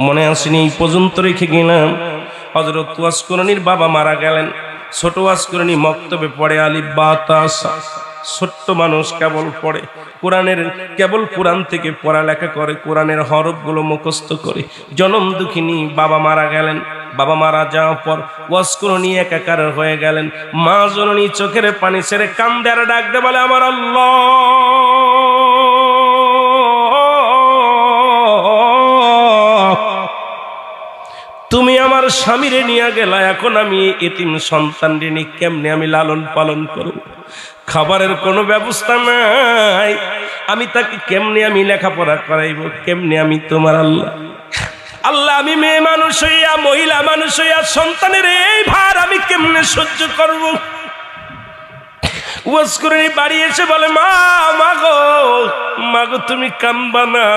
মনে আসেনি এই পর্যন্ত রেখে গেলাম। হযরত ওয়াজ করণীর বাবা মারা গেলেন। ছোট ওয়াজ করণী মক্তবে পড়ে আলিফ বা তা সা, ছোট্ট মানুষ কেবল পড়ে কোরআনের, কেবল কোরআন থেকে পড়ালেখা করে, কোরআনের হরফগুলো মুখস্থ করে। জনম দুঃখিনী বাবা মারা গেলেন। বাবা মারা যাওয়ার পর ওয়াজ করণী একাকার হয়ে গেলেন। মা জননী চোখের পানি ছেড়ে কান্দে আর ডাকতে বলে, আমার আল্লাহ, তুমি আমার স্বামীরে নিয়ে গেলা, এখন আমি এতিম সন্তান ঋণী কেমনে আমি লালন পালন করব? খাবারের কোনো ব্যবস্থা নাই, আমি তাকে কেমনে আমি লেখাপড়া করাইব? কেমনে আমি তোমার আল্লাহ, আল্লাহ আমি মেয়ে মানুষ হইয়া, মহিলা মানুষ হইয়া সন্তানের এই ভার আমি কেমনে সহ্য করব? ওয়াজ করে বাড়ি এসে বলে, মা মাগো, মাগো তুমি কান্দবা না,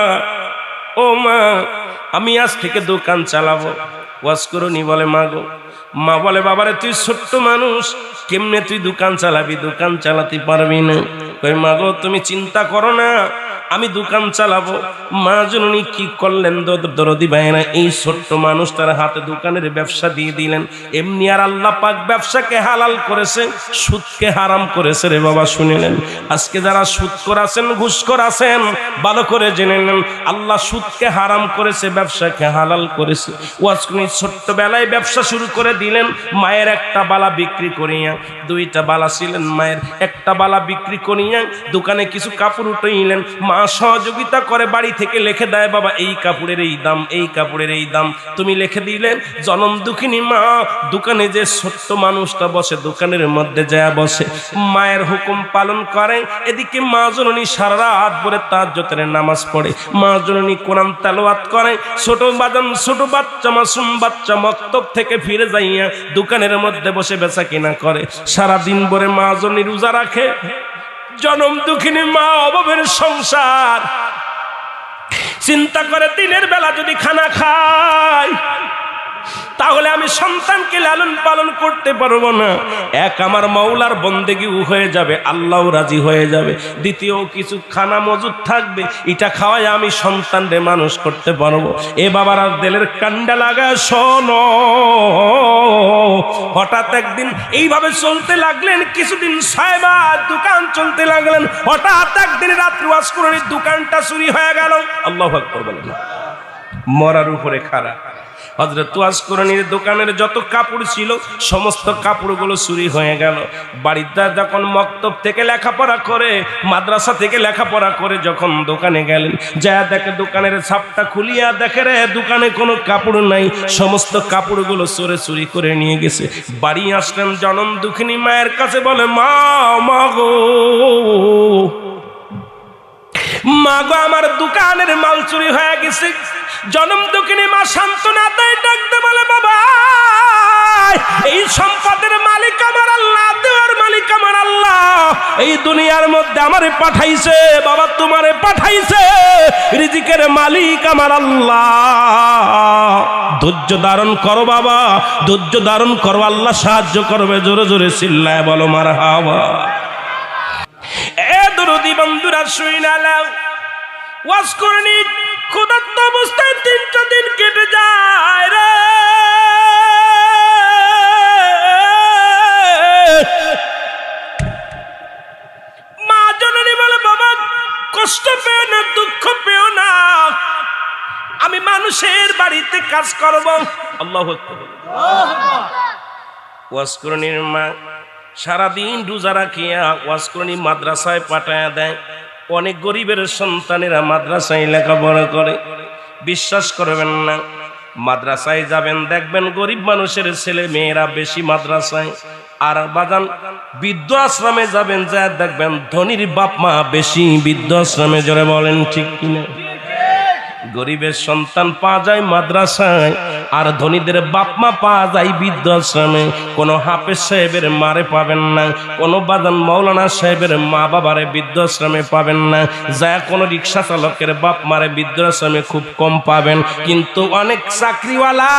ও মা আমি আজ থেকে দোকান চালাবো। ওয়াজ করনি বলে, মাগো, মা বলে, বাবারে তুই ছোট্ট মানুষ, কেমনে তুই দোকান চালাবি? দোকান চালাতে পারবি না। কই মাগো তুমি চিন্তা করো না, আমি দোকান চালাবো। মা জননী কি করলেন দরদি ভাইরা, এই ছোট্ট মানুষটার হাতে দোকানের ব্যবসা দিয়ে দিলেন। এমনি আর আল্লাহ পাক ব্যবসাকে হালাল করেছে, সুদকে হারাম করেছে রে বাবা। শুনে নেন, আজকে যারা সুদখোর আছেন, ঘুষখোর আছেন, ভালো করে জেনে নেন, আল্লাহ সুদকে হারাম করেছে, ব্যবসাকে হালাল করেছে। ওয়াজ করে ছোট্টবেলায় ব্যবসা শুরু করে দিলেন। মায়ের একটা বালা বিক্রি করিয়া, দুইটা বালা ছিলেন মায়ের, একটা বালা বিক্রি করিয়া দোকানে কিছু কাপড় উঠাইলেন। মা সহযোগিতা করে, বাড়ি থেকে লিখে দেয়, বাবা এই কাপড়ের এই দাম, এই কাপড়ের এই দাম। তুমি লিখে দিলেন। জনম দুঃখিনী মা দোকানে যে ছোট্ট মানুষটা বসে, দোকানের মধ্যে যায় বসে, মায়ের হুকুম পালন করে। এদিকে মা জননী সারা রাত ভরে তাহাজ্জুদের নামাজ পড়ে, মা জননী কোরআন তেলাওয়াত করে। ছোট বাচ্চা মাসুম বাচ্চা মক্তব থেকে ফিরে যাইয়া দোকানের মধ্যে বসে বেচা কিনা করে। সারা দিন ভরে মা জননী রোজা রাখে। জনম দুঃখিনী মা অভাবের সংসার, চিন্তা করে দিনের বেলা যদি খানা খায় তাহলে আমি সন্তানকে লালন পালন করতে পারবো না। এক আমার মাওলার বন্দেগীও হয়ে যাবে, আল্লাহও রাজি হয়ে যাবে। দ্বিতীয় কিছু খানা মজুদ থাকবে, এটা খাওয়াই আমি সন্তানরে মানুষ করতে পারবো। এ বাবার আর দিলের কান্ডা লাগা শোনো। হঠাৎ একদিন এইভাবে চলতে লাগলেন, কিছুদিন 6 মাস দোকান চলতে লাগলেন। হঠাৎ একদিন রাত্রি ওয়াজ করে দোকানটা চুরি হয়ে গেল। আল্লাহু আকবার বলেন। মরার উপরে খাড়া। হযরত ওয়াজ করণীর দোকানের যত কাপড় ছিল সমস্ত কাপড়গুলো চুরি হয়ে গেল। বাড়িতে যখন মক্তব থেকে লেখাপড়া করে, মাদ্রাসা থেকে লেখাপড়া করে যখন দোকানে গেলেন, যা দেখে দোকানের ছাপটা খুলিয়া দেখে রে দোকানে কোনো কাপড় নাই, সমস্ত কাপড়গুলো চোরে চুরি করে নিয়ে গেছে। বাড়ি আসলেন, জনম দুঃখিনী মায়ের কাছে বলে, মা মাগো, মাগো আমার দোকানের মাল চুরি হয়ে গেছে। জনম দুঃখিনী মা সান্ত্বনা দেয়, ডাকতে বলে, বাবা এই সম্পদের মালিক আমার আল্লাহ, দেওয়ার মালিক আমার আল্লাহ। এই দুনিয়ার মধ্যে আমারে পাঠাইছে, বাবা তোমারে পাঠাইছে, রিজিকের মালিক আমার আল্লাহ। ধৈর্য ধারণ করো বাবা, ধৈর্য ধারণ করো, আল্লাহ সাহায্য করবে। জোরে জোরে চিল্লায় বলো মারহাবা। এ দরদি বন্ধুরা শুইনা নাও, ওয়াজ করনি ক্ষুধার্ত অবস্থায় 3টা দিন কেটে যায় রে। মা জননী বলে, বাবা কষ্ট পেও না, দুঃখ পেও না, আমি মানুষের বাড়িতে কাজ করব। আল্লাহু আকবার। ওয়াজ করনির মা সারাদিন রোজা রাখিয়া ওয়াজ করনি মাদ্রাসায় পাঠায়া দেয়। অনেক গরিবের সন্তানেরা মাদ্রাসায় লেখাপড়া করে। বিশ্বাস করবেন না, মাদ্রাসায় যাবেন দেখবেন গরিব মানুষের ছেলে মেয়েরা বেশি মাদ্রাসায়, আর বাজান বৃদ্ধ আশ্রমে যাবেন যা দেখবেন ধনীর বাপ মা বেশি বৃদ্ধ আশ্রমে। জোরে বলেন ঠিক কিনা? গরিবের সন্তান পাওয়া যায় মাদ্রাসায়, আর ধনীদের বাপ মা পাওয়া যায় বৃদ্ধাশ্রমে। কোনো হাফেজ সাহেবের মারে পাবেন না, কোনো বাদান মৌলানা সাহেবের মা বাবারে বৃদ্ধাশ্রমে পাবেন না, যা কোনো রিক্সা চালকের বাপ মারে বৃদ্ধাশ্রমে খুব কম পাবেন। কিন্তু অনেক চাকরিওয়ালা,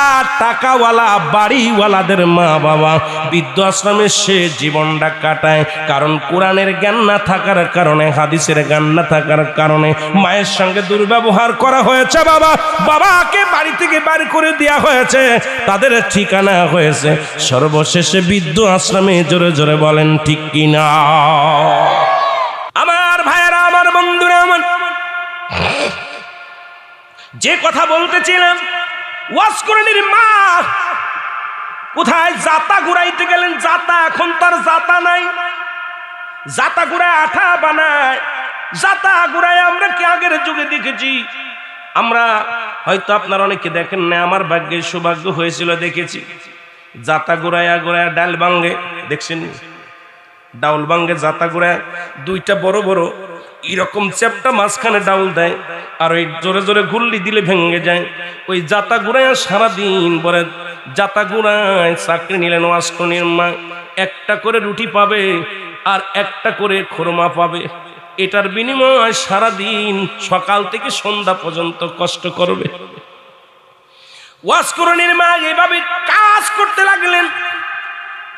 টাকাওয়ালা, বাড়িওয়ালাদের মা বাবা বৃদ্ধাশ্রমে সে জীবনটা কাটায়। কারণ কোরআনের জ্ঞান না থাকার কারণে, হাদিসের জ্ঞান না থাকার কারণে মায়ের সঙ্গে দুর্ব্যবহার করা হয়েছে। হয়েছে বাবা, বাবাকে বাড়ি থেকে বাড়ি করে দেওয়া হয়েছে, তাদের ঠিকানা হয়েছে সর্বশেষে বৃদ্ধ আশ্রমে। জোরে জোরে বলেন ঠিক কিনা? আমার ভাইয়েরা, আমার বন্ধুরা, আমার যে কথা বলতেছিলাম, ওয়াসকরণীর মা কোথায় জাতা ঘুরাইতে গেলেন, জাতা, এখন তার জাতা নাই। জাতা ঘুরায় আঠা বানায়, জাতা ঘুরায় আমরা কি আগের যুগে দেখেছি? আমরা হয়তো আপনারা অনেকে দেখেন না, আমার ভাগ্যের সৌভাগ্য হয়েছিল, দেখেছি। জাতা ঘুরায়া ঘুরায়া ডাল ভাঙ্গে, দেখছেন? ডাউল ভাঙ্গে জাতা ঘুরায়, দুইটা বড় বড় এরকম চ্যাপটা মাঝখানে ডাউল দেয়, আর ওই জোরে জোরে গুল্লি দিলে ভেঙে যায়। ওই জাতা ঘুরায় সারাদিন পরে জাতা ঘুরায় চাকরি নিলেন ওয়াসকরণীর মা। একটা করে রুটি পাবে আর একটা করে খুরমা পাবে। এটার বিনিময়ে সারাদিন সকাল থেকে সন্ধ্যা পর্যন্ত কষ্ট করবে। ওয়াসকরণীর মা এভাবে কাজ করতে লাগলেন।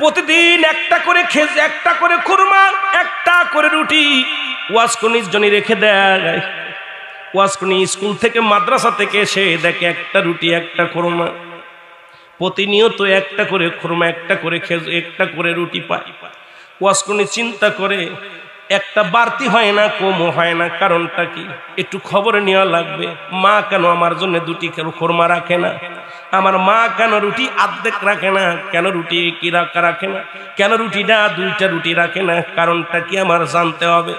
প্রতিদিন একটা করে খেজুর, একটা করে খুরমা, একটা করে রুটি ওয়াসকরণীর জন্য রেখে দেয়। ওয়াসকরণী স্কুল থেকে মাদ্রাসা থেকে এসে দেখে একটা রুটি একটা খুরমা, প্রতিনিয়ত একটা করে খুরমা, একটা করে খেজুর, একটা করে রুটি পায়। ওয়াসকরণী চিন্তা করে একটা বাড়তি হয় না, কমও হয় না, কারণটা কি? একটু খবর নেওয়া লাগবে। মা কেন আমার জন্য দুটি খুরমা রাখে না? আমার মা কেন রুটি অর্ধেক রাখে না? কেন রুটি কি রাখে না? কেন রুটিটা দুইটা রুটি রাখে না? কারণটা কি আমার জানতে হবে।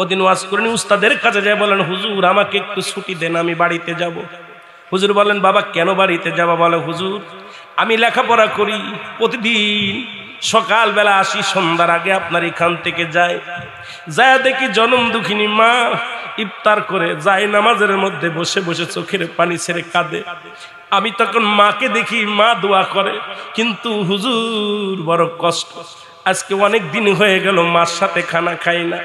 ওদিন ওয়াসকরণী উস্তাদের কাছে যায়, বলেন হুজুর আমাকে একটু ছুটি দেন, আমি বাড়িতে যাব। হুজুর বলেন বাবা কেন বাড়িতে যাবা? বলে হুজুর আমি লেখাপড়া করি, প্রতিদিন সকালবেলা আসি, সন্ধ্যার আগে আপনার এখান থেকে যাই, যায় দেখি জনম দুঃখিনী মা ইফতার করে যায় নামাজের মধ্যে বসে বসে চোখের পানি ছেড়ে কাঁদে। আমি তখন মাকে দেখি, মা দোয়া করে, কিন্তু হুজুর বড় কষ্ট। আজকে অনেক দিন হয়ে গেল মার সাথে খানা খাই না,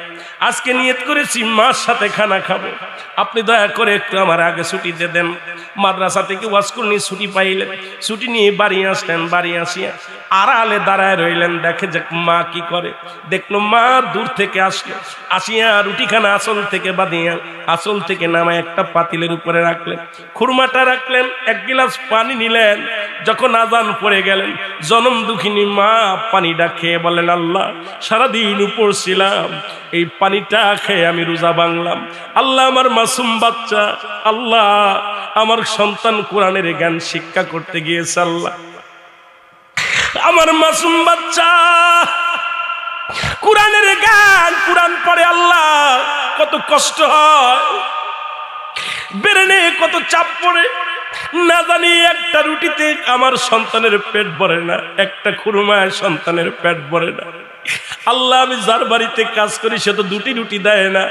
আজকে নিয়ত করেছি মার সাথে খানা খাবো, আপনি দয়া করে একটু আমার আগে ছুটি দিয়ে দেন। মাদ্রাসা থেকে ওয়াসকরণী ছুটি পাইলেন, ছুটি নিয়ে বাড়ি আসলেন। বাড়ি আসিয়া আড়ালে দাঁড়ায় রইলেন, দেখে যে মা কি করে। দেখলো মা দূর থেকে আসলো, আসিয়া রুটিখানা আসল থেকে বাঁধিয়া আসল থেকে নামায় একটা পাতিলের উপরে রাখলেন, খুরমাটা রাখলেন, এক গিলাস পানি নিলেন। যখন আজান পড়ে গেলেন, জনম দুঃখিনী মা পানিটা খেয়ে বলেন আল্লাহ সারাদিন উপর ছিলাম, এই পানিটা খেয়ে আমি রোজা ভাঙলাম। আল্লাহ আমার মাসুম বাচ্চা, আল্লাহ আমার সন্তান কোরআনের জ্ঞান শিক্ষা করতে গিয়েছে, আল্লাহ আমার মাসুম বাচ্চা কোরআনের জ্ঞান, কোরআন পড়ে, আল্লাহ কত কষ্ট হয়, ব্রেনে কত চাপ পড়ে, না জানি একটা রুটিতে আমার সন্তানের পেট ভরে না, একটা খুরমায় সন্তানের পেট ভরে না। আল্লাহ আমি যার বাড়িতে কাজ করি সে তো দুটি রুটি দেয় না,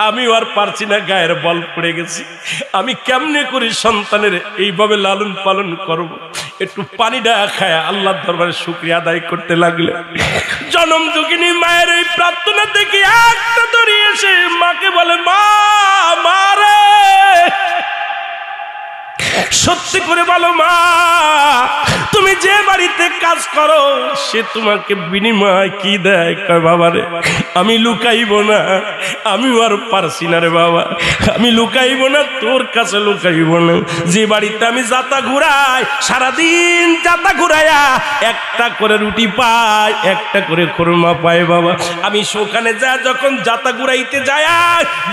আমিও আর পারছি না, গায়ের বল পড়ে গেছি, আমি কেমনে করি সন্তানের এইভাবে লালন পালন করব। একটু পানিটা খায় আল্লাহর দরবারে শুকরিয়া আদায় করতে লাগলে। জনম দুঃখিনী মায়ের এই প্রার্থনা দেখে একটা দড়ি এসে মাকে বলে মা, মারে সত্যি করে বলো মা, তুমি যে বাড়িতে কাজ করো সে তোমাকে বিনিময় কি দেয়? কয় বাবা রে আমি লুকাইব না, আমি আর পারছি না রে বাবা, আমি লুকাইব না, তোর কাছে লুকাইব না। যে বাড়িতে আমি জাতা ঘুরাই, সারাদিন জাতা ঘুরাইয়া একটা করে রুটি পাই, একটা করে খুরমা পাই বাবা, আমি সেখানে যা যখন জাতা ঘুরাইতে যায়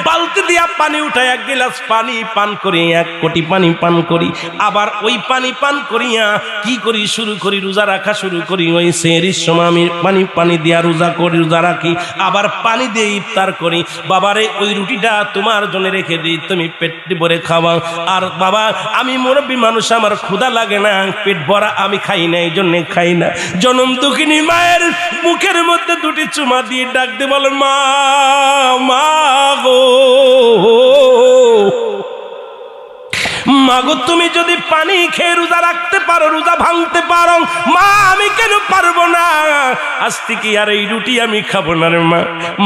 বালতি দিয়া পানি উঠাই, এক গিলাস পানি পান করি, এক কোটি পানি পান করি, আবার ওই পানি পান করিয়া কি করি, শুরু করি রোজা রাখা শুরু করি। ওই সেহরির সময় আমি পানি দিয়া রোজা করি, রোজা রাখি, আবার পানি দিয়ে ইফতার করি। বাবারে ওই রুটিটা তোমার জন্য রেখে দিই, তুমি পেট ভরে খাওয়া। আর বাবা আমি মুরব্বী মানুষ, আমার ক্ষুধা লাগে না, পেট ভরা আমি খাই না, এই জন্য খাই না। জনম দুঃখিনী মায়ের মুখের মধ্যে দুটি চুমা দিয়ে ডাক দিয়ে বলো মা, মা গো, মাগো তুমি যদি পানি খেয়ে রোজা রাখতে পারো, রোজা ভাঙতে পারো, মা আমি কেন পারবো না? আজ থেকে আর এই রুটি আমি খাবো না রে মা।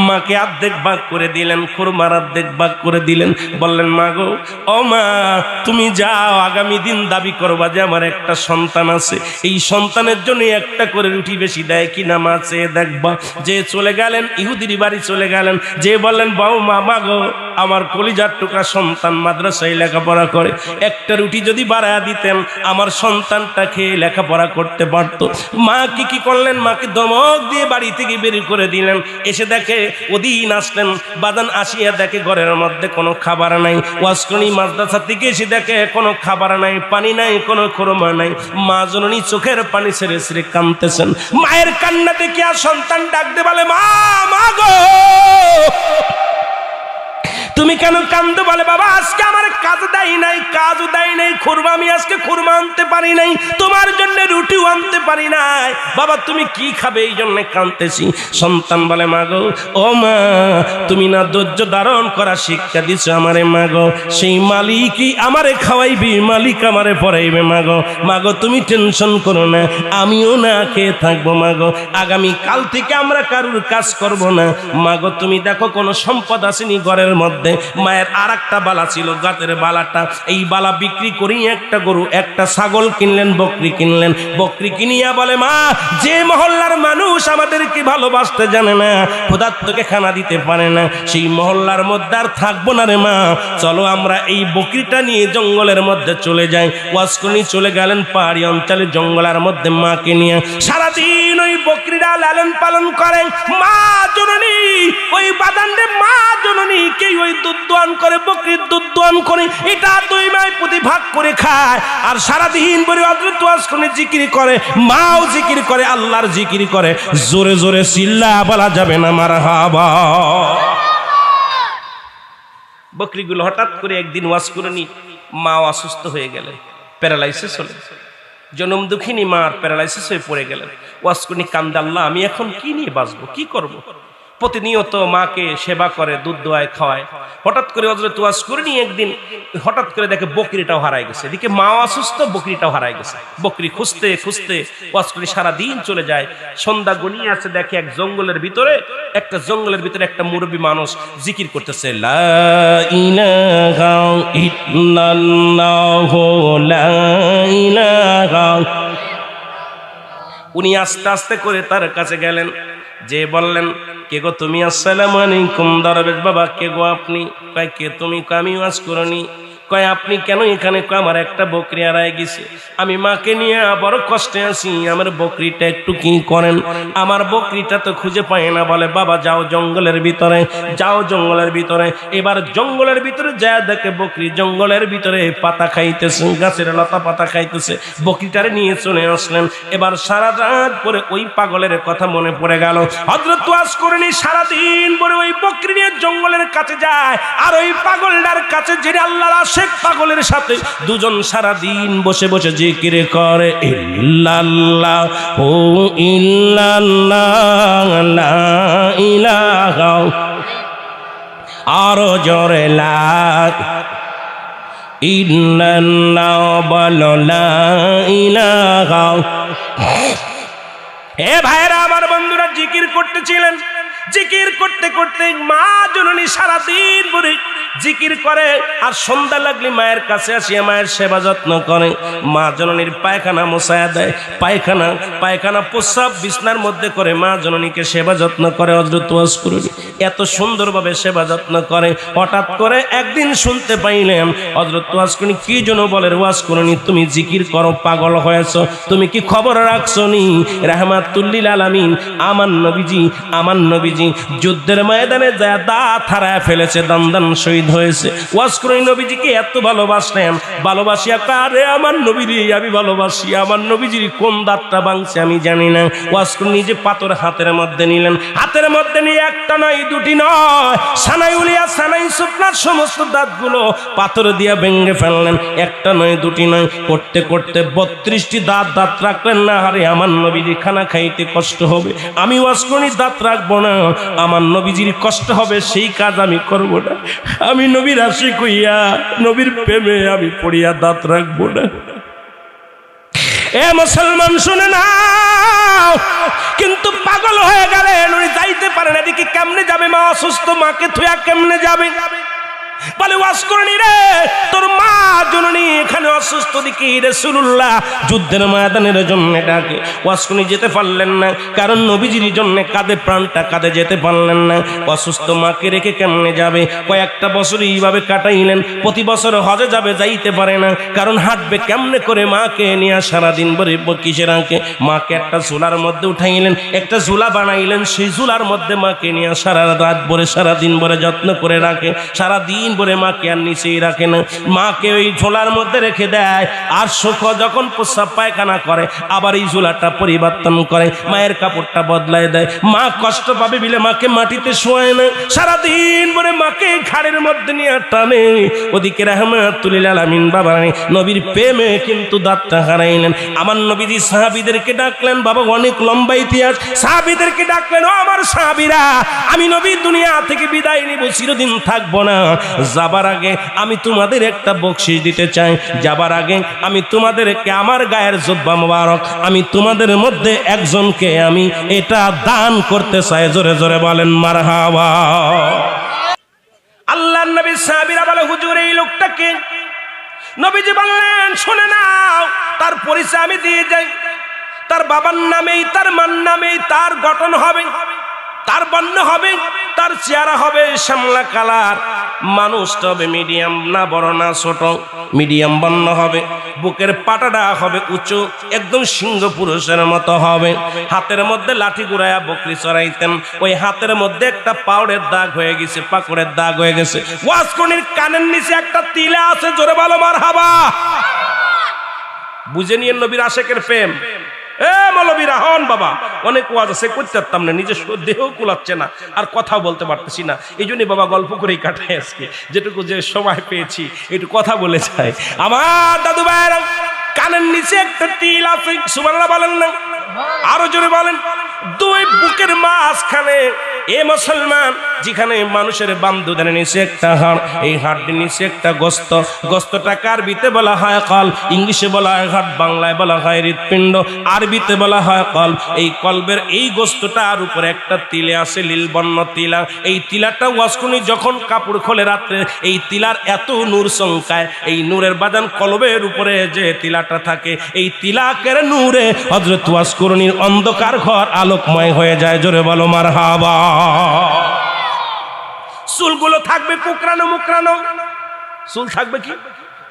মাকে অর্ধেক ভাগ করে দিলেন, খুরমার অর্ধেক ভাগ করে দিলেন, বললেন মা গো, ও মা তুমি যাও, আগামী দিন দাবি করবা যে আমার একটা সন্তান আছে, এই সন্তানের জন্য একটা করে রুটি বেশি দেয় কিনা মা চেয়ে দেখবা। যে চলে গেলেন, ইহুদির বাড়ি চলে গেলেন, যে বললেন বাউ মা, মা গো আমার কলিজার টুকরা সন্তান মাদ্রাসায় লেখাপড়া করে, একটা রুটি যদি বাড়ায় দিতেন আমার সন্তানটা খেয়ে লেখাপড়া করতে পারতো। মা কি করলেন, মাকে ধমক দিয়ে বাড়ি থেকে বের করে দিলেন। এসে দেখে ওদিন আসলেন, বাদান আসিয়া দেখে ঘরের মধ্যে কোনো খাবার নাই। ওয়াসকরণী মাদ্রাসা থেকে এসে দেখে কোনো খাবার নাই, পানি নাই, কোনো খোরমা নাই। মা জননী চোখের পানি ছেড়ে ছেড়ে কাঁদতেছেন। মায়ের কান্না দেখে আর সন্তান ডাকতে বলে, মা মা গো তুমি কেন কান্দো? বলে, বাবা আজকে আমার কাজও দেয় নাই, খুরমা আমি আজকে খুরমা আনতে পারি নাই, তোমার জন্য রুটিও আনতে পারি নাই। বাবা তুমি কি খাবে, এই জন্য কাঁদতেছি। সন্তান বলে, মা গো, ও মা তুমি না ধৈর্য ধারণ করা শিক্ষা দিছো আমারে মা গো, সেই মালিকই আমারে খাওয়াইবি, মালিক আমারে পড়াইবে মা গো। মা গো তুমি টেনশন করো না, আমিও না খেয়ে থাকবো মা গো, আগামী কাল থেকে আমরা কারুর কাজ করব না। মা গো তুমি দেখো কোনো সম্পদ আসেনি ঘরের মধ্যে। মায়ের আর একটা বালা ছিল, গাতের বালাটা, এই বালা বিক্রি করি একটা গরু, একটা ছাগল কিনলেন, বকরি কিনলেন। বকরি কিনিয়া বলে, মা যে মহল্লার মানুষ আমাদেরকে ভালোবাসতে জানে না, ক্ষুধার্তকে খানা দিতে পারে না, সেই মহল্লার মধ্যে আর থাকবো না রে মা, চলো আমরা এই বকরিটা নিয়ে জঙ্গলের মধ্যে চলে যাই। ওয়াসকরণী চলে গেলেন পাহাড়ি অঞ্চলে জঙ্গলের মধ্যে মাকে নিয়ে। সারাদিন ওই বকরিরা লালন পালন করেন। মা জননী ওই বাদানরে মা জননী কে ওই দুধ দোয়ান করে, বকরির দুধ দোয়ান করে, এটা দুই মাই প্রতি ভাগ করে খায়। আর সারাদিন বলে হযরত ওয়াসকরণী জিকির করে, মাও জিকির করে, আল্লাহর জিকির করে। জোরে জোরে চিল্লা বলা যাবে না মারহাবা। বকরিগুলো হঠাৎ করে একদিন ওয়াসকরণী মা অসুস্থ হয়ে গেলেন, প্যারালাইসিস হলো। জনম দুঃখিনী মার প্যারালাইসিস হয়ে পড়ে গেলেন। ওয়াসকরণী কান্দে, আল্লাহ আমি এখন কি নিয়ে বাঁচবো, কি করব? প্রতিনিয়ত মাকে সেবা করে, দুধ দোয়ায়, খাওয়ায়। হঠাৎ করে হযরত ওয়াসকরণী একদিন হঠাৎ করে দেখে বকরিটাও হারায় গেছে। এদিকে মা অসুস্থ, বকরিটাও হারায় গেছে। বকরি খুঁজতে খুঁজতে ওয়াসকরণী সারাদিন চলে যায়। সন্ধ্যা গনিয়ে আছে, দেখে একটা জঙ্গলের ভিতরে একটা মুরব্বী মানুষ জিকির করতেছে, লা ইলাহা ইল্লাল্লাহ লা ইলাহা। উনি আস্তে আস্তে করে তার কাছে গেলেন, যে বললেন, কে গো তুমি? আসসালামু আলাইকুম। দরবেশ বাবা, কে গো আপনি? কয় কে তুমি? আমি ওয়াসকরণী। কয় আপনি কেন এখানে? কয় আমার একটা বকরি হারায় গেছে, আমি মাকে নিয়ে বড় কষ্টে আছি, আমার বকরিটা একটু কি করেন, আমার বকরিটা তো খুঁজে পাই না। বলে, বাবা যাও জঙ্গলের ভিতরে, যাও জঙ্গলের ভিতরে। এবার জঙ্গলের ভিতরে যা দেখে বকরি জঙ্গলের ভিতরে পাতা খাইতেছে, গাছের লতা পাতা খাইতেছে। বকরিটারে নিয়ে চলে আসলেন। এবার সারা রাত পরে ওই পাগলের কথা মনে পড়ে গেল। হযরত ওয়াসকরণী সারাদিন পরে ওই বকরি নিয়ে জঙ্গলের কাছে যায়, আর ওই পাগলটার কাছে যে আল্লাহর শেখ পাগলের সাথে দুজন সারাদিন বসে বসে জিকির করে, ইল্লাল্লাহু ইল্লাল্লাহ লা ইলাহা, আরো জোরে লা ইল্লাল্লাহ বলো, লা ইলাহা। এ ভাইরা আমার, বন্ধুরা জিকির করতেছিলেন। জিকির করতে করতে মা জননী সারাদিন ভরে জিকির করে, আর সন্ধ্যা লাগলে মায়ের কাছে আসিয়া মায়ের সেবা যত্ন করে। মা জননীর পায়খানা মোছায়া দেয়, পায়খানা প্রস্রাব বিছনার মধ্যে করে মা জননীকে সেবা যত্ন করে। হযরত ওয়াসকরণী এত সুন্দরভাবে সেবা যত্ন করে। হঠাৎ করে একদিন শুনতে পাইলেন হযরত ওয়াসকরণী কি যেন বলে, ওয়াসকরণী তুমি জিকির করো, পাগল হয়েছ, তুমি কি খবর রাখছো নি? রাহমাতুল লিল আলামিন আমার নবীজি যুদ্ধের ময়দানে যা দাঁত হারায় ফেলেছে, দান শহীদ হয়েছে। ওয়াসকরণী নবীজিকে এত ভালোবাসলেন, ভালোবাসিয়া কারে আমার নবীরে আমি ভালোবাসি, আমার নবীজির কোন দাঁতটা ভাঙছে আমি জানি না। ওয়াসকরণী নিজে পাথর হাতের মধ্যে নিলেন, হাতের মধ্যে নিয়ে একটা নয় দুটি নয়, সানাই উলিয়া সানাই সুপনার সমস্ত দাঁতগুলো পাথর দিয়া ভেঙে ফেললেন। একটা নয় দুটি নয়, করতে করতে 32টি দাঁত রাখলেন না। আরে আমার নবীজি খানা খাইতে কষ্ট হবে, আমি ওয়াসকরণী দাঁত রাখবো না, আমার নবীজির কষ্ট হবে, সেই কাজ আমি করব না। আমি নবীর আশিক হইয়া নবীর প্রেমে আমি পড়িয়া দাঁত রাখবো না। এ মুসলমান শুনে নাও, কিন্তু পাগল হয়ে গেলেন, উনি যাইতে পারেন। এদিকে কেমনে যাবে? মা অসুস্থ, মাকে থুয়া কেমনে যাবে? বলে ওয়াজ করনি রে, তোর মা জননী এখানে অসুস্থ দেখি রাসূলুল্লাহ যুদ্ধের ময়দানের জন্য ডাকে। ওয়াজ করনি যেতে পারলেন না, কারণ নবীজির জন্য কাঁধে প্রাণটা কাঁধে যেতে পারলেন না। অসুস্থ মাকে রেখে কেমনে যাবে? কয়েকটা বছর এইভাবে কাটাইলেন। প্রতি বছর হজে যাবে, যাইতে পারে না, কারণ হাঁটবে কেমনে করে মাকে নিয়ে সারাদিন ভরে কিসে রাখে। মাকে একটা ঝুলার মধ্যে উঠাইলেন, একটা ঝুলা বানাইলেন, সেই ঝুলার মধ্যে মাকে নিয়ে সারা রাত ভরে সারাদিন ভরে যত্ন করে রাখে। সারাদিন ভরে মাকে আর নিচেই রাখে না, মাকে ওই ঝোলার মধ্যে রেখে দেয়। আর সুখ যখন প্রস্রাব পায়খানা করে আবার এই ঝোলাটা পরিবর্তন করে, মায়ের কাপড়টা বদলায় দেয়। মা কষ্ট পাবে বলে মাকে মাটিতে শোয়ায় না, সারাদিন ভরে মাকে ঘাড়ের মধ্যে নিয়ে টানে। ওদিকে রাহমাতুল লিল আলামিন বাবা নবীর প্রেমে কিন্তু দাঁতটা হারাইলেন। আমার নবীজি সাহাবীদেরকে ডাকলেন, বাবা অনেক লম্বা ইতিহাস, সাহাবীদেরকে ডাকলেন, ও আমার সাহাবীরা, আমি নবী দুনিয়া থেকে বিদায় নিব, চিরদিন থাকবো না। যাবার আগে আমি তোমাদের একটা বকশিশ দিতে চাই। যাবার আগে আমি তোমাদেরকে আমার গায়ের জুব্বা মোবারক আমি তোমাদের মধ্যে একজনকে আমি এটা দান করতে চাই। জোরে জোরে বলেন মারহাবা। আল্লাহর নবী সাহাবীরা বলে, হুজুর এই লোকটাকে? নবীজি বললেন, শুনে নাও, তার পরিচয় আমি দিয়ে যাই। তার বাবার নামেই তার মার নামেই তার গঠন হবে, তার বর্ণ হবে, তার চেহারা হবে শ্যামলা কালার। মানুষটা হবে মিডিয়াম, না বড় না ছোট, মিডিয়াম বর্ণ হবে। বুকের পাটাটা হবে উঁচু, একদম সিংহ পুরুষের মতো হবে। হাতের মধ্যে লাঠি ঘুরাইয়া বকরি চড়াইতেন, ওই হাতের মধ্যে একটা পাউডের দাগ হয়ে গেছে, পাকড়ের দাগ হয়ে গেছে। ওয়াজকনির কানের নিচে একটা তিলা আছে। জোরে বলো মারহাবা। বুঝে নিয়ে নবীর আশেকের প্রেম। এ মৌলবীরা হন বাবা, অনেক ওয়াজ আছে, করতে পারতাম না, নিজের দেহ কুলাচ্ছে না, আর কথাও বলতে পারতেছি না। এই জন্যই বাবা গল্প করেই কাটাই আজকে, যেটুকু যে সময় পেয়েছি একটু কথা বলে যাই। আমার দাদু ভাইয়েরা কানের নিচে একটা তিল আছে, সুবহানাল্লাহ বলেন না? আরো জোরে বলেন। দুই বুকের মাঝখানে এ মুসলমান, যেখানে মানুষের বামদুদের নিচে একটা হাড়, এই হাড়টির নিচে একটা গোস্ত, গোস্তটা আরবিতে বলা হয় কল, ইংলিশে বলা হয় হার্ট, বাংলায় বলা হয় হৃৎপিণ্ড, আরবিতে বলা হয় কল। এই কলবের এই গোস্তটার উপরে একটা তিলে আছে, লীলবর্ণ তিলা। এই তিলাটা ওয়াজকুনি যখন কাপড় খোলে রাত্রে, এই তিলার এত নূর চমকায়, এই নূরের বাদান কলবের উপরে যে তিলাটা থাকে, এই তিলাকের নূরে হযরত ওয়াজকুনির অন্ধকার ঘর আলোকময় হয়ে যায়। জোরে বলো মারহাবা। চুলগুলো থাকবে কুকরানো মুকরানো, চুল থাকবে কি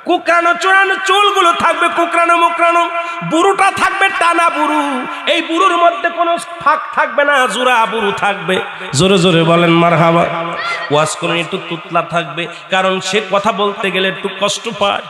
কুকরানো চূড়ানো, চুলগুলো থাকবে কুকরানো মুকরানো, বুড়োটা থাকবে টানা বুড়ো, এই বুড়োর মধ্যে কোনো ফাঁক থাকবে না, জোড়া বুড়ো থাকবে। জোরে জোরে বলেন মারহাবা। ওয়াজ করে একটু তুতলা থাকবে, কারণ সে কথা বলতে গেলে একটু কষ্ট পায়,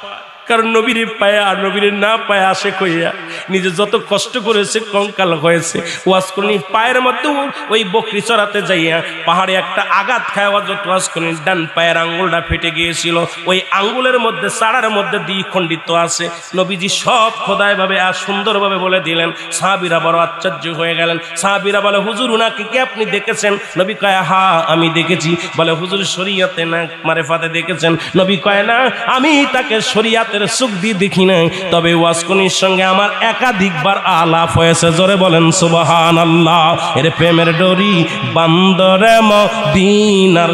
কারণ নবীর পায়ে আর নবীর না পায়ে আসে কইয়া নিজে যত কষ্ট করেছে, কঙ্কাল হয়েছে। ওয়াজ করি পায়ের মধ্যে ওই বকরি চড়াতে যাইয়া পাহাড়ে একটা আঘাত খায়, ওয়াজ করি ডান পায়ের আঙ্গুলটা ফেটে গিয়েছিল, ওই আঙ্গুলের মধ্যে চাড়ার মধ্যে দ্বিখণ্ডিত আছে। নবীজি সব খোদায় ভাবে আর সুন্দরভাবে বলে দিলেন। সাহাবীরা বড় আশ্চর্য হয়ে গেলেন। সাহাবীরা বলে, হুজুর উনাকে কি আপনি দেখেছেন? নবী কয়, হ্যাঁ আমি দেখেছি। বলে, হুজুর শরীয়তে না মারেফাতে দেখেছেন? নবী কয়, না আমি তাকে শরীয়তে সুখ দিয়ে দেখি নাই, তবে ওয়াজকুনির সঙ্গে আমার একাধিকবার আলাপ হয়েছে। জোরে বলেন সুবহানাল্লাহ। এর প্রেমের ডরি বান্দরে মদিনার।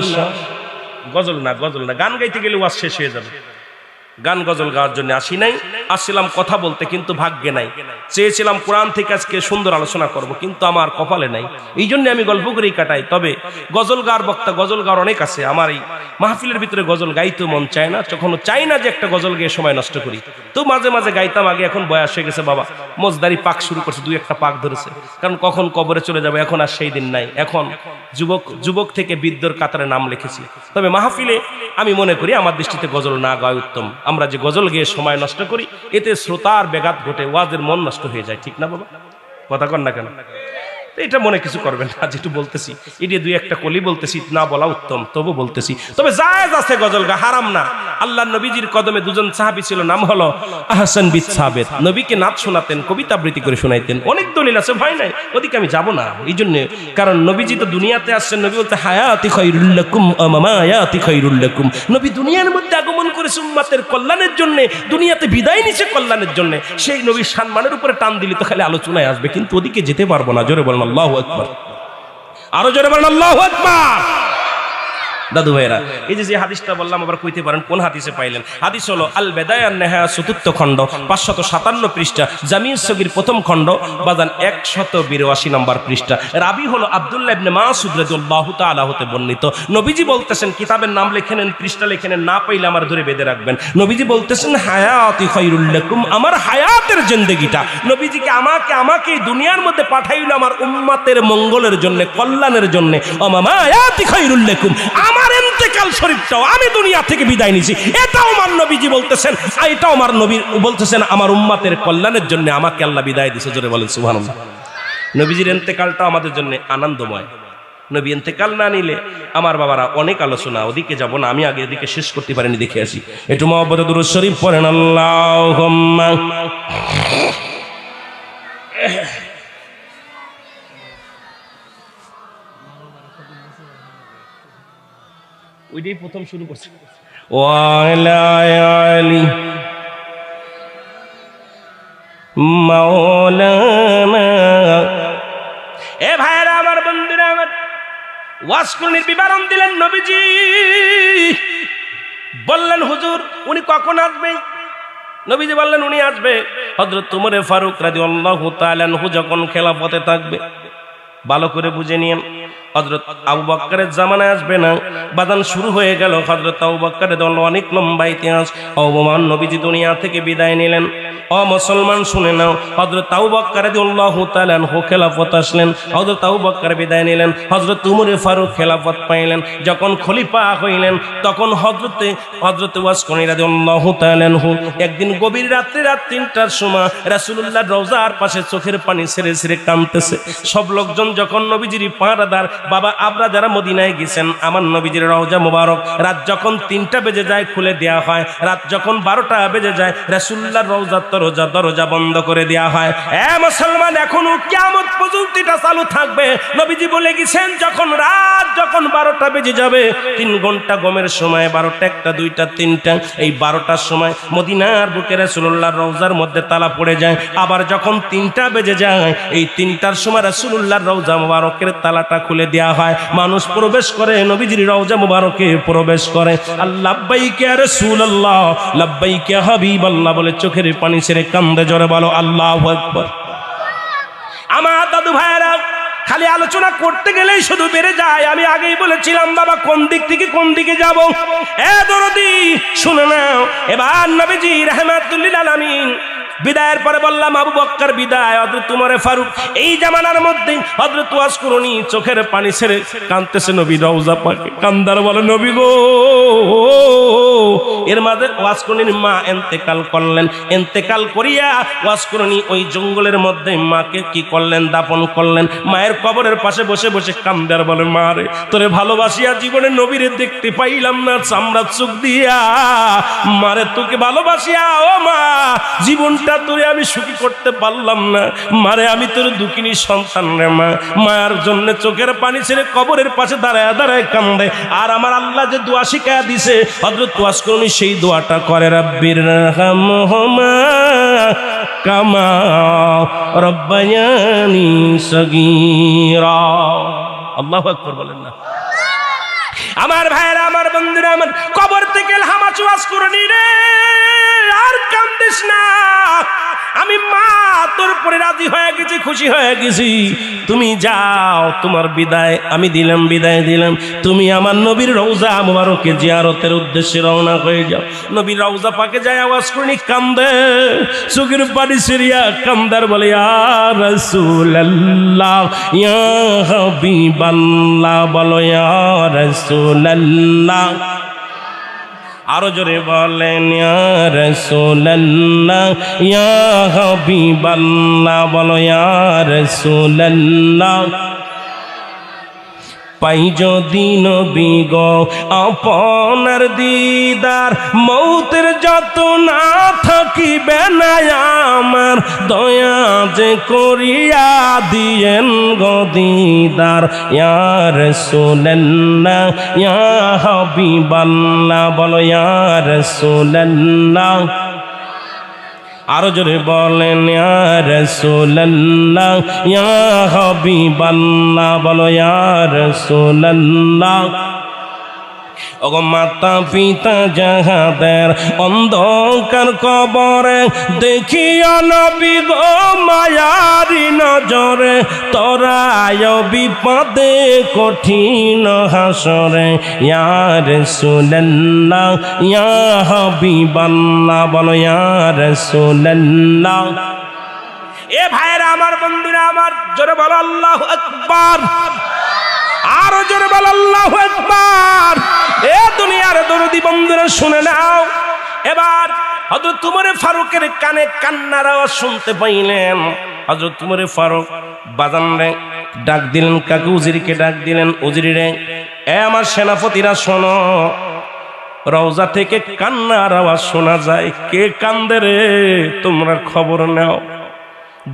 গজল না, গজল না, গান গাইতে গেলে ওয়াজ শেষ হয়ে যাবে। গান গজল গাওয়ার জন্য আসি নাই, আসছিলাম কথা বলতে, কিন্তু ভাগ্যে নাই। চেয়েছিলাম কোরআন থেকে আজকে সুন্দর আলোচনা করব, কিন্তু আমার কপালে নাই। এই জন্য আমি গল্প করেই কাটাই। তবে গজল গাওয়ার বক্তা, গজল গাওয়ার অনেক আছে। আমার এই মাহফিলের ভিতরে গজল গাইতে মন চায় না, কখনো চাই না যে একটা গজল গিয়ে সময় নষ্ট করি। তো মাঝে মাঝে গাইতাম আগে, এখন বয়স হয়ে গেছে বাবা, মোজদারি পাক শুরু করছে, দুই একটা পাক ধরেছে, কারণ কখন কবরে চলে যাবে, এখন আর সেই দিন নাই। এখন যুবক থেকে বৃদ্ধর কাতারে নাম লিখেছি। তবে মাহফিলে আমি মনে করি আমার দৃষ্টিতে গজল না গাওয়া উত্তম। আমরা যে গজল গিয়ে সময় নষ্ট করি, এতে শ্রোতার ব্যাঘাত ঘটে, ওয়াজের মন নষ্ট হয়ে যায়। ঠিক না বাবা? কথা কন না কেন? এটা মনে কিছু করবেন না, যেটু বলতেছি এটি দুই একটা কলি বলতেছি, না বলা উত্তম, তবু বলতেছি। তবে জায়েজ আছে গজল গা, হারাম না। আল্লাহ নবীজির কদমে দুজন সাহাবী ছিল, নাম হলো আহসান বিন সাবিত। নবীকে নাচ শোনাতেন, কবিতা আবৃত্তি করে শোনাইতেন। অনেক দলিল আছে, ভয় নাই, ওদিকে আমি যাব না। এই জন্য, কারণ নবীজি তো দুনিয়াতে আসছেন, নবী বলতে হায়াতি খায়রুল লাকুম ওয়া মামায়াতি খায়রুল লাকুম। নবী দুনিয়ার মধ্যে আগমন করেছে উম্মতের কল্যাণের জন্য, দুনিয়াতে বিদায় নিছে কল্যাণের জন্য। সেই নবীর সম্মানের উপরে টান দিলি তো খালি আলোচনায় আসবে, কিন্তু ওদিকে যেতে পারবো না। জোরে বলেন আল্লাহু আকবার। আরো জোরে বলেন আল্লাহু আকবার। দাদু ভাইরা, এই যে হাদিসটা বললাম আবার কইতে পারেন কোন হাদিসে পাইলেন? হাদিস হলো আল বেদায়া আন নেহায়া চতুর্থ খণ্ড 557 পৃষ্ঠা, জামিউস সগীর প্রথম খণ্ড বাজান 182 নম্বর পৃষ্ঠা। রাবি হলো আব্দুল্লাহ ইবনে মাসউদ রাদিয়াল্লাহু তাআলা হতে বর্ণিত। নবীজি বলতেছেন, কিতাবের নাম লিখে নেন, পৃষ্ঠা লিখে নেন, না পাইলে আমার ধরে বেঁধে রাখবেন। নবীজি বলতেছেন হায়াতি খায়রুল লাকুম, আমার হায়াতের জিন্দেগিটা নবীজিকে আমাকে এই দুনিয়ার মধ্যে পাঠাইলো আমার উম্মতের মঙ্গলের জন্য, কল্যাণের জন্য। ওমামা হায়াতি খায়রুল লাকুম, আমার ইন্তেকাল শরীফটাও আমি দুনিয়া থেকে বিদায় নিছি, এটাও আমার নবীজি বলতেছেন, এটাও আমার নবী বলতেছেন আমার উম্মতের কল্যাণের জন্য আমাকে আল্লাহ বিদায় দিয়েছে। জোরে বলেন সুবহানাল্লাহ। নবীজির ইন্তেকালটা আমাদের জন্য আনন্দময়। নবী ইন্তেকাল না নিলে আমার বাবারা অনেক আলোচনা, ওদিকে যাব না, আমি আগে এদিকে শেষ করতে পারিনি, দেখে আসি। একটু মুহাব্বতে দুরূদ শরীফ পড়েন। আল্লাহুম্মা ওইটাই প্রথম শুরু করছি। ওয়ালা আলি মাওলানা। এ ভাইরা আমার, বন্ধুরা আমার, ওয়াজ করণীর বিবরণ দিলেন নবীজি। বললেন হুজুর উনি কখন আসবে? নবীজি বললেন উনি আসবে হযরত উমর ফারুক রাদিয়াল্লাহু তাআলা আনহু যখন খেলাফতে থাকবে। ভালো করে বুঝে নিয়েন, হযরত আবু বকরের জামানায় আসবে না, বাদান শুরু হয়ে গেল। হযরত আবু বকরের দল, অনেক লম্বা ইতিহাস। অবমান নবীজি দুনিয়া থেকে বিদায় নিলেন। ও মুসলমান শুনে নাও, হযরত আবু বকর রাদিয়াল্লাহু তাআলা আনহু খেলাফত আসলেন, হযরত আবু বকর বিদায় নিলেন, হযরত উমর ফারুক খেলাফত পাইলেন। যখন খলিফা হইলেন তখন হযরত ওয়াসকুনি রাদিয়াল্লাহু তাআলা আনহু একদিন গভীর রাত্রে, রাত 3টার সময় রাসূলুল্লাহর রওজার পাশে চোখের পানি ছেড়ে ছেড়ে কাঁদতেছে। সব লোকজন যখন নবীজির পাহারাদার বাবা আবরা যারা মদিনায় গেছেন, আমার নবীজির রওজা মুবারক রাত যখন 3টা বেজে যায় খুলে দেওয়া হয়, রাত যখন 12টা বেজে যায় রাসূলুল্লাহর রওজার দরজা বন্ধ করে দেওয়া হয়। এ মুসলমান, এখনো কিয়ামত পর্যন্ত এটা চালু থাকবে। নবীজি বলে গেছেন যখন 12টা বেজে যাবে, 3 ঘন্টা গমের সময়, 12টা, 1টা, 2টা, 3টা, এই 12টার সময় মদিনার বুকে রাসূলুল্লাহর রওজার মধ্যে তালা পড়ে যায়। আবার যখন 3টা বেজে যায়, এই 3টার সময় রাসূলুল্লাহর রওজা মুবারকের তালাটা খুলে দেওয়া হয়। মানুষ প্রবেশ করে, নবীজির রওজা মুবারকে প্রবেশ করে। লাব্বাইক ইয়া রাসূলুল্লাহ, লাব্বাইক ইয়া হাবিবাল্লাহ বলে চোখের পানি ছেড়ে কান্দে। জোরে বলো আল্লাহু আকবার। আমার দাদু ভাইরা খালি আলোচনা করতে গেলেই শুধু বেড়ে যায়। আমি আগেই বলেছিলাম বাবা কোন দিক থেকে কোন দিকে যাব। এ দরদি শুনে নাও, এবার নবীজি রাহমাতুল লিল আলামিন বিদায়ের পরে বললাম আবু বকর বিদায়, হযরত উমর ফারুক এই জামানার মধ্যে হযরত ওয়াসকুরনি চোখের পানি ছেড়ে কাঁদতেছে নবী রওজা পাকে। কান্দার বলে নবী গো। এর মাঝে ওয়াসকুরনির মা ইন্তেকাল করলেন। ইন্তেকাল করিয়া ওয়াসকুরনি ওই জঙ্গলের মধ্যে মাকে কি করলেন? দাফন করলেন। মায়ের কবরের পাশে বসে বসে কান্দার বলে মা রে, তোরে ভালোবাসিয়া জীবনে নবীরে দেখতে পাইলাম না চামড়া চোখ দিয়া, মারে তোকে ভালোবাসিয়া ও মা জীবনটা তোরে আমি সুখী করতে পারলাম না। মারে আমি তোর দুঃখিনী সন্তান রে মা। মায়ের জন্য চোখের পানি ছেড়ে কবরের পাশে দাঁড়ায় দাঁড়ায় কান্দে। আর আমার আল্লাহ যে দোয়া শিখায়া দিছে হযরত ওয়াসকুরনি সেই দোয়াটা করে, রাব্বির রাহমহুমা কামা রব্বায়ানি সগীরা। আল্লাহু আকবার বলেন না। আমার ভাইরা, আমার বন্ধুরা, আমার কবর থেকে হামাচ ওয়াসকুরনি রে আর কান্দিস না, আমি মা তোর পরে রাজি হয়ে গেছি, খুশি হয়ে গেছি। তুমি যাও, তোমার বিদায় আমি দিলাম, বিদায় দিলাম। তুমি আমার নবীর রওজা মুবারকে জিয়ারতের উদ্দেশ্যে রওনা হয়ে যাও। নবীর রওজা পাকে যায় ওয়াসকুরনি কান্দে, চোখের পানি ছেড়িয়া কান্দার বলে ইয়া রাসূলুল্লাহ, ইয়া হাবিবাল্লাহ, বলো ইয়া রাসূলুল্লাহ। আরো জোরে বলেন ইয়া রাসূলুল্লাহ, ইয়া হাবিবাল্লাহ, বলো ইয়া রাসূলুল্লাহ। পাই যদি নবী গো আপনার দিদার, মৌতের যত না থাকিবে না আমার, দয়া যে করিয়া দিয়েন গো দিদার। ইয়া রাসূলুল্লাহ, ইয়া হাবিবাল্লাহ, বলো ইয়া রাসূলুল্লাহ। আরো জোরে বলেন ইয়া রাসূলুল্লাহ, ইয়া হাবিবাল্লাহ, বলো ইয়া রাসূলুল্লাহ। ওগো মাতা পিতা যাহাদের অন্ধকার কবরে দেখিয়া নবী গো মায়ারি নজরে তোরায় বিপদে কঠিন হাসরে ইয়া রাসূলুল্লাহ ইয়া হাবিবাল্লাহ বলো ইয়া রাসূলুল্লাহ। এ ভাইরা আমার, বন্ধুরা আমার, জোরে বলো আল্লাহু আকবার, আরো জোরে বলো আল্লাহু আকবার। এ দুনিয়ার দরদি বন্ধুরা শুনে নাও, এবার হযরত উমর ফারুকের কানে কান্নার আওয়াজ শুনতে পাইলেন। হযরত উমর ফারুক বাজান রে ডাক দিলেন, কাকে? উজিরকে ডাক দিলেন। উজির রে, এ আমার সেনাপতিরা শোনো, রওজা থেকে কান্নার আওয়াজ শোনা যায়, কে কান্দে রে? তোমরা খবর নাও।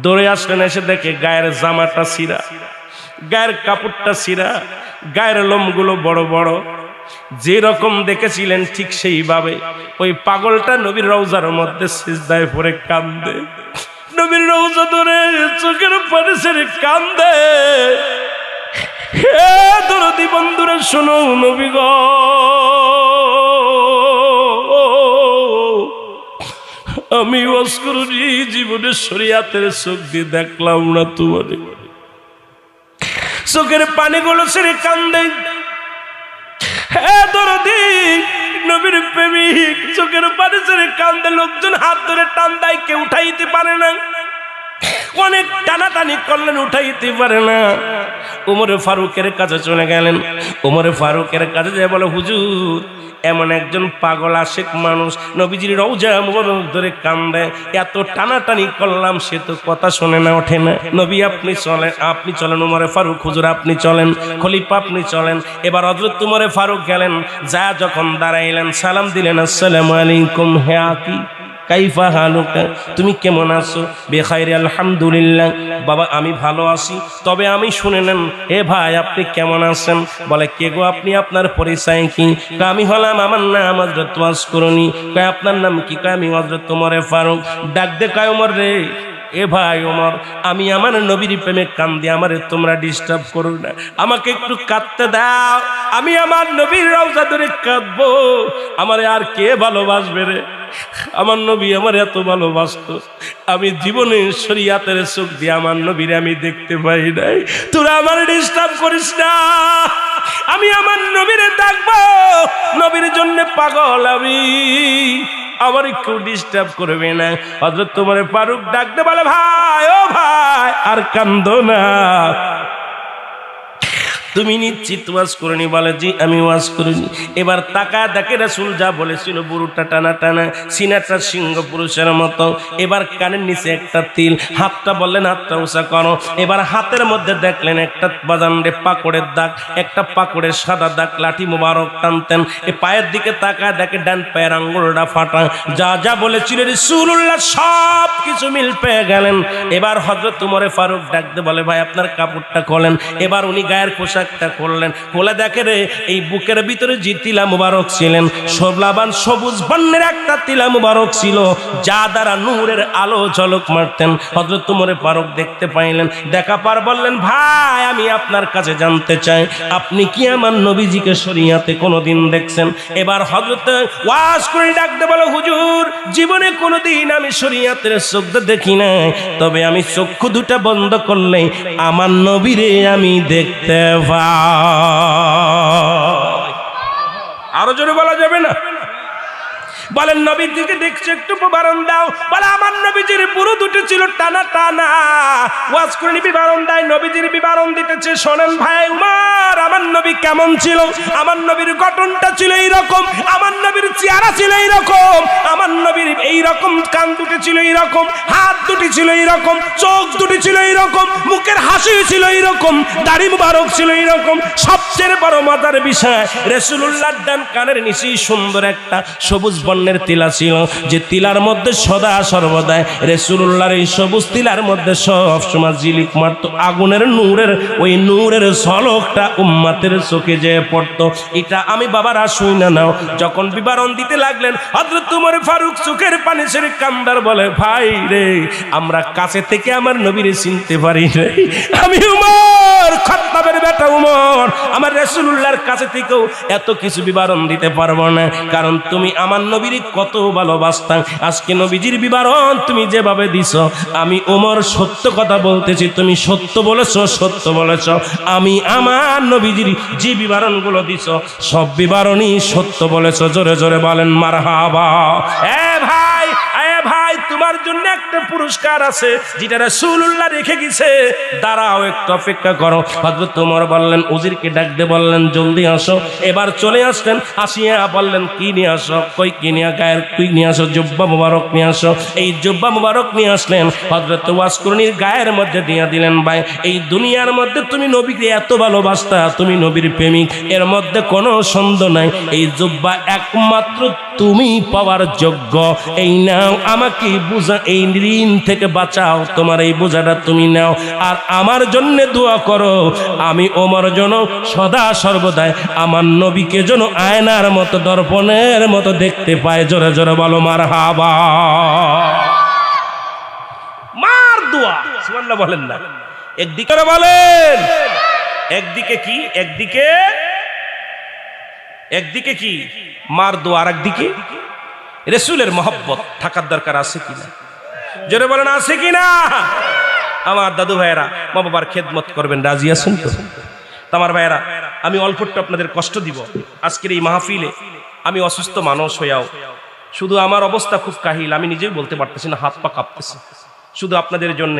দৌড়ে আসলেন, এসে দেখে গায়ের জামাটা ছিঁড়া, গায়ের কাপড়টা ছিঁড়া, গায়ের লোমগুলো বড় বড়। যে রকম দেখেছিলেন ঠিক সেইভাবে ওই পাগলটা নবীর রওজার মধ্যে সিজদায় পড়ে কান্দে। নবীর রওজা ধরে চোখের পানি ছেড়ে কান্দে। হে দরদি বন্ধুরা শোনো, নবী গো আমি ওয়াজকুরুনি জীবনে শরীয়তের চোখ দিয়ে দেখলাম না তোমার। চোখের পানিগুলো ছেড়ে কান্দে। হে দরদি নবীর প্রেমিক, চোখের পানি ছেড়ে কান্দে। লোকজন হাত ধরে টান দেয়, কেউ উঠাইতে পারে না। অনেক টানাটানি করলেন, উঠাইতে পারে না। উমর ফারুকের কাছে চলে গেলেন। উমর ফারুকের কাছে যায় বলে, হুজুর এমন একজন পাগল আশেক মানুষ নবীজির রওজা মুবারক ধরে কান্দে, এত টানাটানি করলাম সে তো কথা শোনে না, ওঠে না। নবী আপনি চলেন, আপনি চলেন। উমর ফারুক, হুজুর আপনি চলেন। খলিফা আপনি চলেন। এবার হযরত উমর ফারুক গেলেন, যা যখন দাঁড়াইলেন সালাম দিলেন, আসসালামু আলাইকুম, হে আকি কাইফা হালুকা, তুমি কেমন আছো? বেখাইরে আলহামদুলিল্লাহ, বাবা আমি ভালো আছি। তবে আমি শুনে নেন, হে ভাই আপনি কেমন আছেন? বলে, কে গো আপনি, আপনার পরিচয় কি? আমি হলাম, আমার নাম হযরত ওয়াজকুরুনি। কয় আপনার নাম কি? কয় আমি হযরত উমর ফারুক। ডাক দে কয়, উমর রে, এ ভাই ওমর, আমি আমার নবীর প্রেমে কান্দি, আমারে তোমরা ডিস্টার্ব করো না, আমাকে একটু কাঁদতে দাও, আমি আমার নবীর রওজা ধরে কাঁদবো। আমারে আর কে ভালোবাসবে রে? আমার নবী আমার এত ভালোবাসতো, আমি জীবনে শরীয়তের চোখ দিয়ে আমার নবীরে আমি দেখতে পাই নাই। তোরা আমার ডিস্টার্ব করিস না, আমি আমার নবীরে ডাকবো, নবীর জন্য পাগল আমি, আমার একটু ডিস্টার্ব করবে না। হযরত উমর ফারুক ডাকতে বলে, ভাই ও ভাই আর কান্দো না, তুমি নিশ্চিত ওয়াজ করিনি? বলে, জি আমি ওয়াজ করিনি। এবার তাকা দেখে রাসূল যা বলেছিল, বুড়োটা টানা টানা, সিনাটা সিংহ পুরুষের মতো। এবার কানের নিচে একটা তিল, হাতটা বললেন হাতটা উঁচা করো। এবার হাতের মধ্যে দেখলেন একটা বাজানডে পাকড়ের দাগ, একটা পাকড়ের সাদা দাগ, লাঠি মুবারক টানতেন। এ পায়ের দিকে তাকা দেখে ডান পায়ের আঙ্গুলটা ফাটা। যা যা বলেছিল রাসূলুল্লাহ সব কিছু মিল পেয়ে গেলেন। এবার হযরত উমর ফারুক ডাকতে বলে, ভাই আপনার কাপড়টা খোলেন। এবার উনি গায়ের পোশাকটা করলেন, খোলা দেখে রে এই বুকের ভিতরে যে তিলা মুবারক ছিলেন, শোভলাবান সবুজ বর্ণের একটা তিলা মুবারক ছিল, যা দ্বারা নূরের আলো ঝলক মারতেন। হযরত উমর ফারুক দেখতে পাইলেন, দেখা পার বললেন, ভাই আমি আপনার কাছে জানতে চাই, আপনি কি আমার নবীজিকে শরীয়তে কোনোদিন দেখছেন? এবার হযরত ওয়াজ করে ডাকতে বলে, হুজুর জীবনে কোনোদিন আমি শরীয়তের চোখ দেখি নাই, তবে আমি চক্ষু দুটা বন্ধ করলে আমার নবীরে আমি দেখতে পাই। আরো জোরে বলা যাবে না? বলেন নবীজিকে দেখছে, একটু বিবরণ দাও। বলে, আমার নবীজির পুরো দুটো ছিল টানা টানা। ওয়াজ করে বিবরণ দেয়, নবীজির বিবরণ দিতেছে। শোনেন ভাই উমর, আমার নবী কেমন ছিল? আমার নবীর গঠনটা ছিল এইরকম, আমার নবীর চেহারা ছিল এইরকম, আমার নবীর এইরকম কান দুটি ছিল এইরকম, হাত দুটি ছিল এইরকম, চোখ দুটি ছিল এইরকম, মুখের হাসি ছিল এইরকম, দাড়ি মুবারক ছিল এইরকম। সবচেয়ে বড় মজার বিষয়, রাসূলুল্লাহর ডান কানের নিচে সুন্দর একটা সবুজ বর্ণের তিলা ছিল, যে তিলার মধ্যে সদা সর্বদাই রাসূলুল্লাহর এই সবুজ তিলার মধ্যে সব সময় ঝিলিক মারত আগুনের নূরের, ওই নূরের ঝলকটা উম্মতের চোখে যে পড়তো। এটা আমি বাবারা শুই না নাও। যখন বিবরণ দিতে লাগলেন হযরত উমর ফারুক চোখের পানি ছেড়ে কান্দার বলে, ভাই রে আমরা কাছে থেকে আমার নবীরে চিনতে পারি নাই। আমি উমর, খাত্তাবের বেটা উমর, আমার রাসূলুল্লাহর কাছে থেকেও এত কিছু বিবরণ দিতে পারবো না, কারণ তুমি আমার নবীর কত ভালোবাসতা। আজকে নবীজির বিবরণ তুমি যেভাবে দিছো, আমি উমর সত্য কথা বলতেছি, তুমি সত্য বলেছো, সত্য বলেছো। আমি আমার নবীজির যে বিবরণগুলো দিছো সব বিবরণই সত্য বলেছো। জোরে জোরে বলেন মারহাবা। ভাই, তোমার জন্য একটা পুরস্কার আছে যেটা রাসূলুল্লাহ রেখে গেছে, দাঁড়াও একটু অপেক্ষা করো। হযরত ওমর বললেন, উজিরকে ডাক দিয়ে বললেন, জলদি আসো। এবার চলে আসলেন, আসিয়া বললেন, কি নিয়ে আসো? কই কি নিয়ে? গায়ের কি নিয়ে আসো? জুব্বা মুবারক নিয়ে আসো। এই জুব্বা মুবারক নিয়ে আসলেন, হযরত ওয়াসকুরনির গায়ের মধ্যে দিয়ে দিলেন। ভাই, এই দুনিয়ার মধ্যে তুমি নবীকে এত ভালোবাসতা, তুমি নবীর প্রেমিক, এর মধ্যে কোনো সন্দেহ নাই। এই জুব্বা একমাত্র তুমি পাওয়ার যোগ্য। এই নাও, আমাকে বুঝা, এই ঋণ থেকে বাঁচাও, তোমার এই বোঝাটা তুমি নাও, আর আমার জন্য দোয়া করো, আমি ওমর যেন সদা সর্বদাই আমার নবীকে যেন আয়নার মতো, দর্পণের মতো দেখতে পায়। জোরে জোরে বলো মারহাবা। মার দোয়া সুবহানাল্লাহ বলেন না, একদিকে বলেন, একদিকে কি, একদিকে কি মার দোয়া, আর একদিকে রাসূলের মহব্বত থাকার দরকার আছে কিনা? জোরে বলেন আছে কিনা? আমার দাদু ভাইয়েরা মা বাবার খেদমত করবেন, রাজি আছেন তো? আমার ভাইয়েরা, আমি অল্প একটু আপনাদের কষ্ট দিব আজকের এই মাহফিলে। আমি অসুস্থ মানুষ হইয়াও শুধু আমার অবস্থা খুব কাহিল, আমি নিজেই বলতে পারতেছি না, হাত পা কাঁপতেছে। শুধু আপনাদের জন্য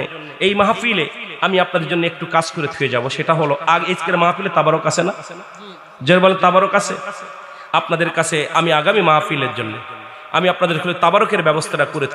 এই মাহফিলে আমি আপনাদের জন্য একটু কাজ করে থুয়ে যাব। সেটা হলো, আজকের মাহফিলে তাবারক আছে না? জোরে বলেন তাবারক আছে। আপনাদের কাছে আমি আগামী মাহফিলের জন্য আমি আপনাদের তাবারকের ব্যবস্থাটা করে